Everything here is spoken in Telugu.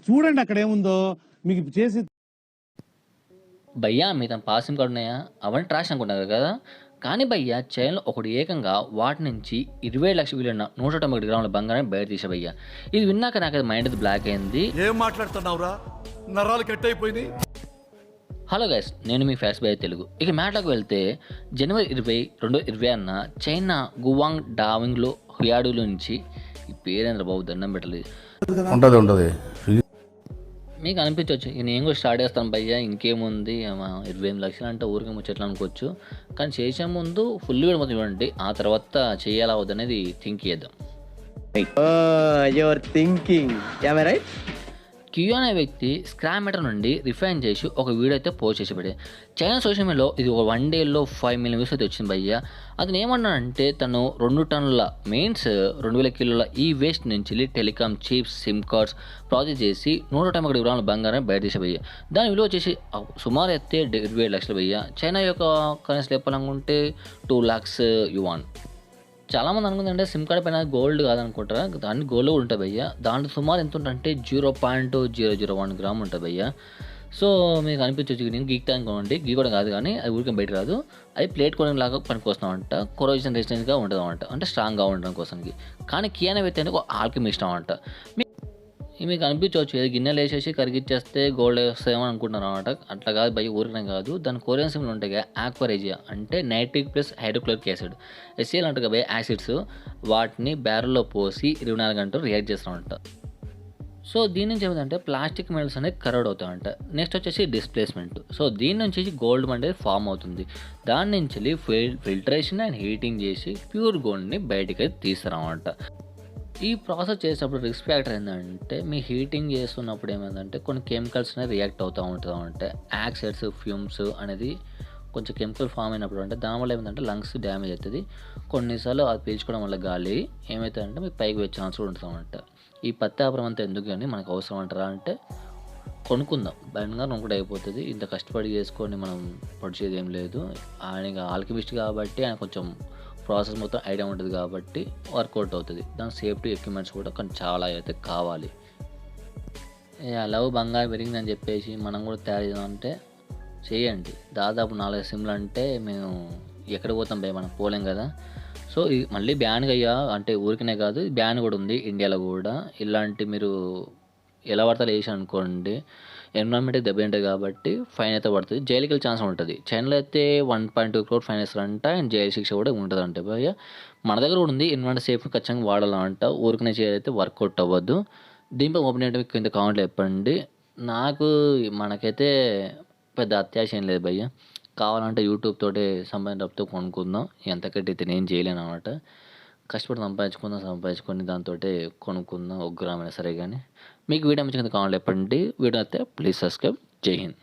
చూడండి అక్కడ ఏముందో మీకు చేసి. భయ్యా మీ తన పాస్ సిమ్ కార్డు ఉన్నాయా? అవన్నీ ట్రాష్ అనుకుంటున్నారు కదా! కానీ భయ్యా చైన్‌లో ఒకడు ఏకంగా వాటి నుంచి 20,00,000 విలువైన 191 గ్రాముల బంగారాన్ని బయట తీశాడు భయ్యా. ఇది విన్నాక నాకది మైండ్ బ్లాక్ అయింది. ఏం మాట్లాడుతున్నావురా? నరాలు కట్ అయిపోయింది. హలో గైస్, నేను మీ ఫ్యాక్స్ బై తెలుగు. ఇక మ్యాటర్‌లోకి వెళ్తే జనవరి 20, 2020 చైనా గువాంగ్ డావింగ్‌లో హుయాడులో నుంచి ఈ పేరేంద్ర బాబు దండం పెట్టలేదు. ఉంటది మీకు అనిపించవచ్చు ఇక నేను కూడా స్టార్ట్ చేస్తాను భయ్యా ఇంకేముంది 28 లక్షలు అంటే ఊరికే ముచ్చట్లు అనుకోవచ్చు. కానీ చేసే ముందు ఫుల్ వీడియో మొత్తం చూడండి. ఆ తర్వాత చేయాలా వద్దనేది థింక్ చేద్దాం. Your thinking am I right? Q అనే వ్యక్తి స్క్రాప్ మెటల్ నుండి రిఫైన్ చేసి ఒక వీడియో అయితే పోస్ట్ చేసి పెట్టి చైనా సోషల్ మీడియాలో ఇది ఒక 1 డేలో 5 మిలియన్ వ్యూస్ అయితే వచ్చింది భయ్య. అతను ఏమన్నాడంటే తను 2 టన్నుల మెయిన్స్ 2000 కిలోల ఈ వేస్ట్ నుంచి telecom chips SIM cards project చేసి 191 గ్రాముల బంగారం బయట తీసే భయ్య. దాని విలువ వచ్చేసి సుమారు అయితే 27 లక్షలు భయ్య. చైనా యొక్క కరెన్సీ చెప్పాలనుకుంటే 2 lakhs yuan. చాలామంది అనుకుందంటే సిమ్ కార్డ్ పైన గోల్డ్ కాదనుకుంటారా, దాన్ని గోల్డ్ కూడా ఉంటుంది భయ్య. దాంట్లో సుమారు ఎంత ఉంటుందంటే 0.001 గ్రామ్ ఉంటుంది భయ్య. సో మీకు అనిపించవచ్చు నేను గీక్తా అనుకోండి, గీ కూడా కాదు కానీ అది ఊరికే బయట రాదు, అది ప్లేట్ కోడింగ్ లాగా పనికొస్తామంట. కొరోజన్ రెసిస్టెంట్గా ఉంటుంది అంట, అంటే స్ట్రాంగ్గా ఉండడం కోసంకి. కానీ కీ అనే వ్యక్తి ఒక ఆల్కెమిస్ట్ అంట. మీకు అనిపించవచ్చు ఏదో గిన్నెలు వేసేసి కరిగిచ్చేస్తే గోల్డ్ వస్తాయేమో అనుకుంటున్నారు అనమాట. అట్లా కాదు భయ్య, ఊరికనే కాదు. దాని కొరియన్ సిమ్లు ఉంటాయి కదా ఆక్వరేజియా, అంటే nitric plus hydrochloric acid SCL అంటారు కదా యాసిడ్స్, వాటిని బ్యారెల్లో పోసి 24 గంటలు రియాక్ట్ చేస్తామంట. సో దీని నుంచి ఏమిటంటే ప్లాస్టిక్ మెటల్స్ అనేది కరడ్ అవుతాయంట. నెక్స్ట్ వచ్చేసి డిస్ప్లేస్మెంట్. సో దీని నుంచి గోల్డ్ అనేది ఫామ్ అవుతుంది. దాని నుంచి ఫిల్టరేషన్ అండ్ హీటింగ్ చేసి ప్యూర్ గోల్డ్ని బయటికి అయితే తీస్తారన్నమాట. ఈ ప్రాసెస్ చేసేటప్పుడు రిస్క్ ఫ్యాక్టర్ ఏంటంటే మీ హీటింగ్ చేస్తున్నప్పుడు ఏమైందంటే కొన్ని కెమికల్స్ అనేది రియాక్ట్ అవుతూ ఉంటుందంటే యాక్సైడ్స్ ఫ్యూమ్స్ అనేది కొంచెం కెమికల్ ఫామ్ అయినప్పుడు అంటే దానివల్ల ఏమైందంటే లంగ్స్ డ్యామేజ్ అవుతుంది. కొన్నిసార్లు అది పీల్చుకోవడం వల్ల గాలి ఏమవుతుందంటే మీకు పైకి వచ్చే ఛాన్స్ కూడా ఉంటుందంట. ఈ పత్తాపురం అంతా ఎందుకు కానీ మనకు అవసరం అంటారా అంటే కొనుక్కుందాం బండిగా కొనుక్కుంటే అయిపోతుంది. ఇంత కష్టపడి చేసుకొని మనం పొడిచేది ఏం లేదు. ఆయన ఆల్కెమిస్ట్ కాబట్టి ఆయన కొంచెం ప్రాసెస్ మొత్తం ఐడియా ఉంటుంది కాబట్టి వర్కౌట్ అవుతుంది. దాని సేఫ్టీ ఎక్విప్మెంట్స్ కూడా కొంచెం చాలా అయితే కావాలి. లవ్ బంగారం పెరిగిందని చెప్పేసి మనం కూడా తయారు చేద్దామంటే చేయండి. దాదాపు 4 సిమ్లు అంటే మేము ఎక్కడ పోతాం భయ, మనం పోలేం కదా. సో ఇది మళ్ళీ బ్యాన్ అయ్యా అంటే ఊరికనే కాదు, బ్యాన్ కూడా ఉంది ఇండియాలో కూడా. ఇలాంటి మీరు ఎలా పడతారో వేసి అనుకోండి ఎన్విరాన్మెంట్కి దెబ్బ ఉంటుంది కాబట్టి ఫైన్ అయితే పడుతుంది, జైలుకి వెళ్ళే ఛాన్స్ ఉంటుంది. చైనాలో అయితే 1.2 crore ఫైన్ వేస్తారంట అండ్ జైలు శిక్ష కూడా ఉంటుంది అంటే భయ్య. మన దగ్గర కూడా ఉంది ఎన్విరాన్మెంట్ సేఫ్ని ఖచ్చితంగా వాడాలంట. ఊరికనే చేయైతే వర్కౌట్ అవ్వద్దు. దీనిపై ఓపెన్ మీకు కింద కామెంట్లో చెప్పండి. మనకైతే పెద్ద అత్యాశ ఏం లేదు భయ్య. కావాలంటే యూట్యూబ్ తోటి సంపాదించడంతో కొనుక్కుందాం. ఎంతకంటే అయితే నేను చేయలేను అనమాట. కష్టపడి సంపాదించుకొని దాంతో కొనుక్కుందాం 1 గ్రామ్ అయినా సరే. కానీ మీకు వీడియో మంచిగా కామెంట్లో చెప్పండి. వీడియో అయితే ప్లీజ్ సబ్స్క్రైబ్. జై హింద్.